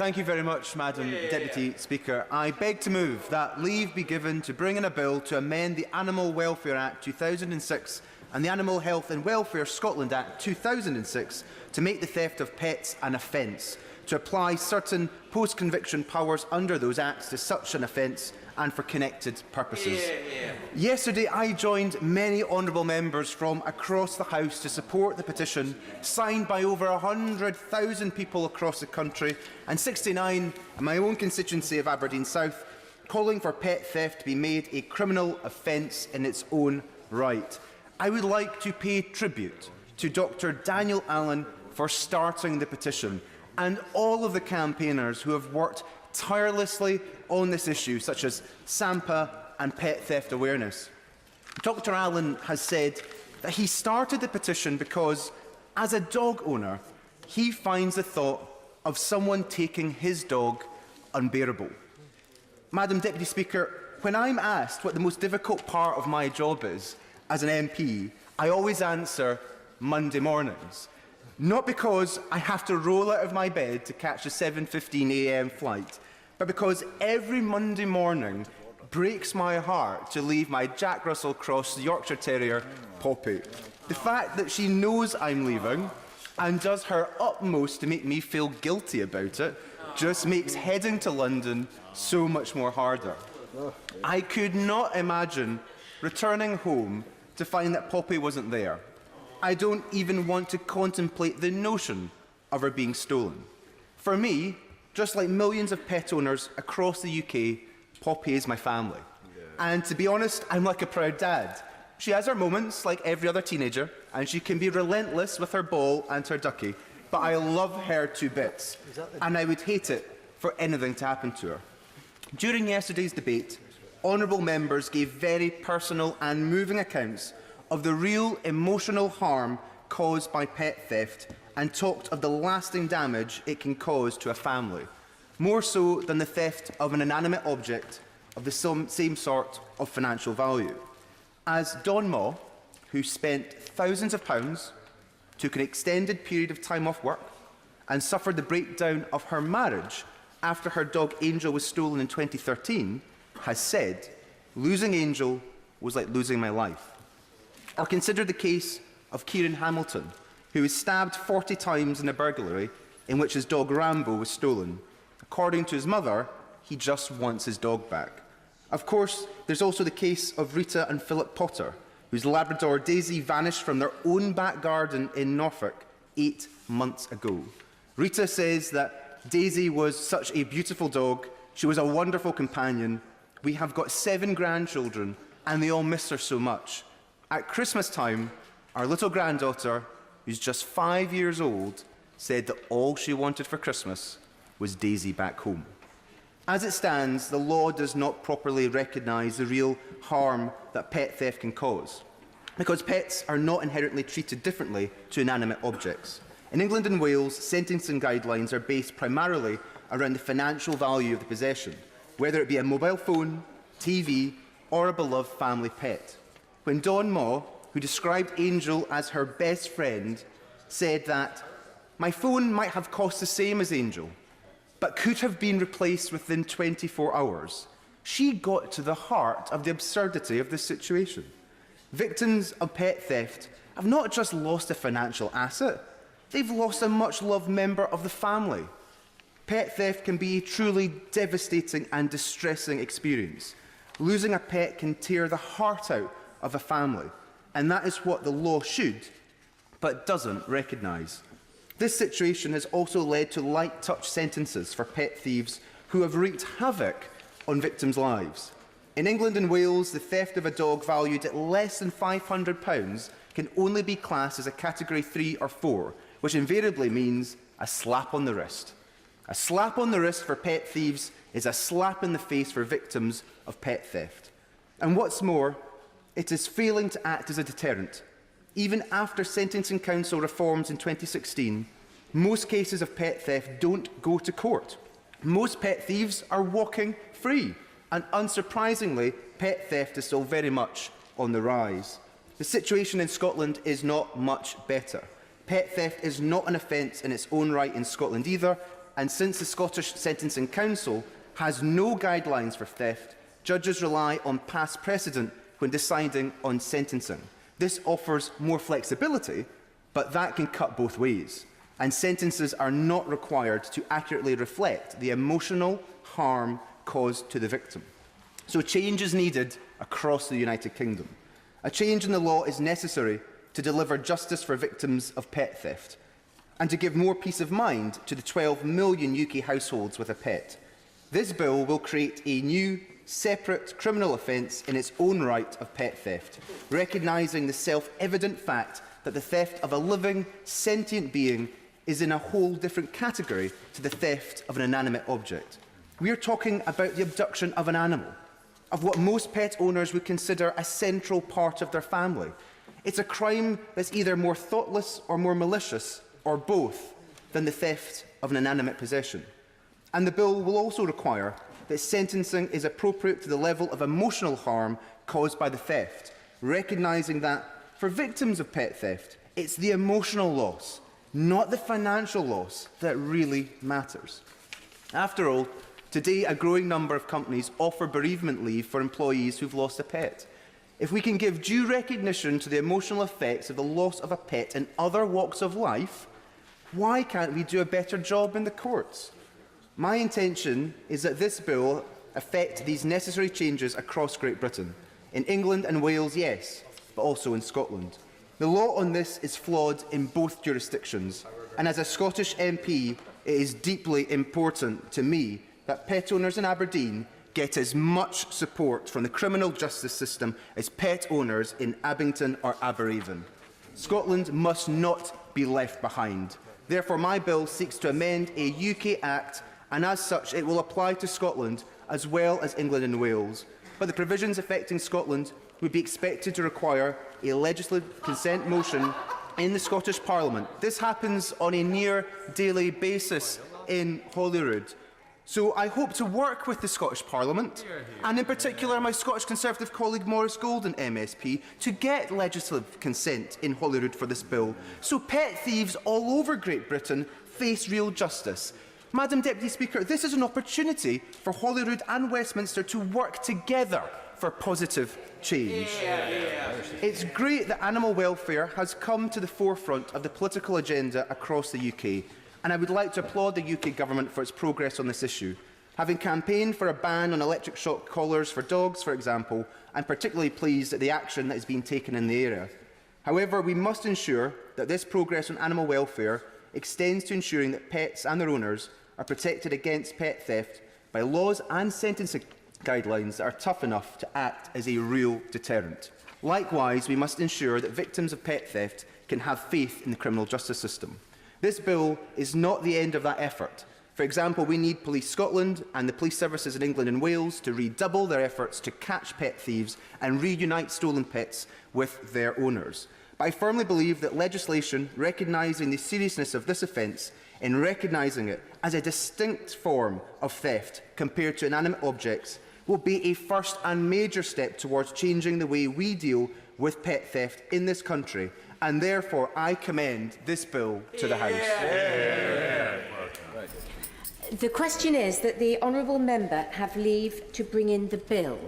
Thank you very much, Madam Deputy Speaker. I beg to move that leave be given to bring in a bill to amend the Animal Welfare Act 2006 and the Animal Health and Welfare Scotland Act 2006 to make the theft of pets an offence, to apply certain post-conviction powers under those acts to such an offence and for connected purposes. Yesterday, I joined many honourable members from across the House to support the petition signed by over 100,000 people across the country and 69 in my own constituency of Aberdeen South, calling for pet theft to be made a criminal offence in its own right. I would like to pay tribute to Dr Daniel Allen for starting the petition and all of the campaigners who have worked tirelessly on this issue, such as SAMPA and pet theft awareness. Dr Allen has said that he started the petition because, as a dog owner, he finds the thought of someone taking his dog unbearable. Madam Deputy Speaker, when I'm asked what the most difficult part of my job is as an MP, I always answer Monday mornings. Not because I have to roll out of my bed to catch a 7:15 a.m. flight, but because every Monday morning breaks my heart to leave my Jack Russell Cross Yorkshire Terrier, Poppy. The fact that she knows I'm leaving and does her utmost to make me feel guilty about it just makes heading to London so much more harder. I could not imagine returning home to find that Poppy wasn't there. I don't even want to contemplate the notion of her being stolen. For me, just like millions of pet owners across the UK, Poppy is my family. And to be honest, I'm like a proud dad. She has her moments, like every other teenager, and she can be relentless with her ball and her ducky, but I love her to bits, and I would hate it for anything to happen to her. During yesterday's debate, honourable members gave very personal and moving accounts of the real emotional harm caused by pet theft and talked of the lasting damage it can cause to a family, more so than the theft of an inanimate object of the same sort of financial value. As Don Maw, who spent thousands of pounds, took an extended period of time off work and suffered the breakdown of her marriage after her dog Angel was stolen in 2013, has said, "Losing Angel was like losing my life." Or consider the case of Kieran Hamilton, who was stabbed 40 times in a burglary in which his dog Rambo was stolen. According to his mother, he just wants his dog back. Of course, there's also the case of Rita and Philip Potter, whose Labrador Daisy vanished from their own back garden in Norfolk 8 months ago. Rita says that Daisy was such a beautiful dog, she was a wonderful companion. We have got 7 grandchildren, and they all miss her so much. At Christmas time, our little granddaughter, who's just 5 years old, said that all she wanted for Christmas was Daisy back home. As it stands, the law does not properly recognise the real harm that pet theft can cause, because pets are not inherently treated differently to inanimate objects. In England and Wales, sentencing guidelines are based primarily around the financial value of the possession, whether it be a mobile phone, TV, or a beloved family pet. When Don Maw, who described Angel as her best friend, said that, "My phone might have cost the same as Angel, but could have been replaced within 24 hours, she got to the heart of the absurdity of this situation. Victims of pet theft have not just lost a financial asset, they've lost a much-loved member of the family. Pet theft can be a truly devastating and distressing experience. Losing a pet can tear the heart out of a family, and that is what the law should, but doesn't recognise. This situation has also led to light-touch sentences for pet thieves who have wreaked havoc on victims' lives. In England and Wales, the theft of a dog valued at less than £500 can only be classed as a Category 3 or 4, which invariably means a slap on the wrist. A slap on the wrist for pet thieves is a slap in the face for victims of pet theft. And what's more, it is failing to act as a deterrent. Even after Sentencing Council reforms in 2016, most cases of pet theft don't go to court. Most pet thieves are walking free, and unsurprisingly, pet theft is still very much on the rise. The situation in Scotland is not much better. Pet theft is not an offence in its own right in Scotland either, and since the Scottish Sentencing Council has no guidelines for theft, judges rely on past precedent when deciding on sentencing. This offers more flexibility, but that can cut both ways, and sentences are not required to accurately reflect the emotional harm caused to the victim. So change is needed across the United Kingdom. A change in the law is necessary to deliver justice for victims of pet theft and to give more peace of mind to the 12 million UK households with a pet. This bill will create a new, separate criminal offence in its own right of pet theft, recognising the self-evident fact that the theft of a living, sentient being is in a whole different category to the theft of an inanimate object. We are talking about the abduction of an animal, of what most pet owners would consider a central part of their family. It's a crime that's either more thoughtless or more malicious, or both, than the theft of an inanimate possession. And the bill will also require that sentencing is appropriate to the level of emotional harm caused by the theft, recognising that, for victims of pet theft, it's the emotional loss, not the financial loss, that really matters. After all, today a growing number of companies offer bereavement leave for employees who've lost a pet. If we can give due recognition to the emotional effects of the loss of a pet in other walks of life, why can't we do a better job in the courts? My intention is that this bill affect these necessary changes across Great Britain. In England and Wales, yes, but also in Scotland. The law on this is flawed in both jurisdictions, and as a Scottish MP, it is deeply important to me that pet owners in Aberdeen get as much support from the criminal justice system as pet owners in Abington or Aberavon. Scotland must not be left behind. Therefore, my bill seeks to amend a UK Act, and as such it will apply to Scotland as well as England and Wales. But the provisions affecting Scotland would be expected to require a legislative consent motion in the Scottish Parliament. This happens on a near daily basis in Holyrood. So I hope to work with the Scottish Parliament, and in particular my Scottish Conservative colleague Maurice Golden MSP, to get legislative consent in Holyrood for this bill, so pet thieves all over Great Britain face real justice. Madam Deputy Speaker, this is an opportunity for Holyrood and Westminster to work together for positive change. It's great that animal welfare has come to the forefront of the political agenda across the UK, and I would like to applaud the UK Government for its progress on this issue. Having campaigned for a ban on electric shock collars for dogs, for example, I'm particularly pleased at the action that is being taken in the area. However, we must ensure that this progress on animal welfare extends to ensuring that pets and their owners are protected against pet theft by laws and sentencing guidelines that are tough enough to act as a real deterrent. Likewise, we must ensure that victims of pet theft can have faith in the criminal justice system. This bill is not the end of that effort. For example, we need Police Scotland and the police services in England and Wales to redouble their efforts to catch pet thieves and reunite stolen pets with their owners. But I firmly believe that legislation recognising the seriousness of this offence, in recognising it as a distinct form of theft compared to inanimate objects, will be a first and major step towards changing the way we deal with pet theft in this country, and therefore I commend this bill to the House. The question is that the honourable member have leave to bring in the bill.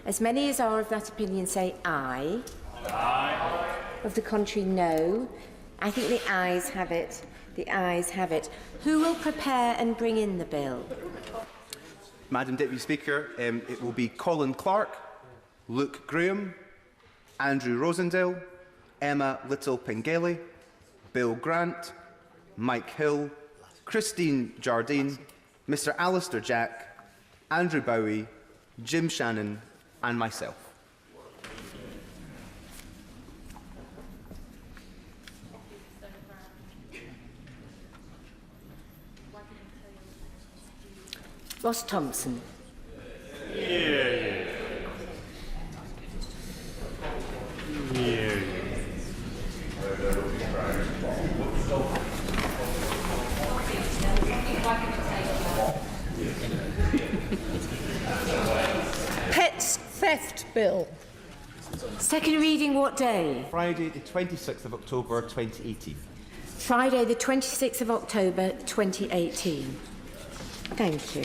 As many as are of that opinion say aye. Aye. Of the contrary, no. I think the ayes have it. The ayes have it. Who will prepare and bring in the bill? Madam Deputy Speaker, it will be Colin Clark, Luke Graham, Andrew Rosendale, Emma Little-Pengelly, Bill Grant, Mike Hill, Christine Jardine, Mr Alistair Jack, Andrew Bowie, Jim Shannon and myself. Ross Thomson. Pets Theft Bill. Second reading what day? Friday the 26th of October 2018. Friday the 26th of October 2018. Thank you.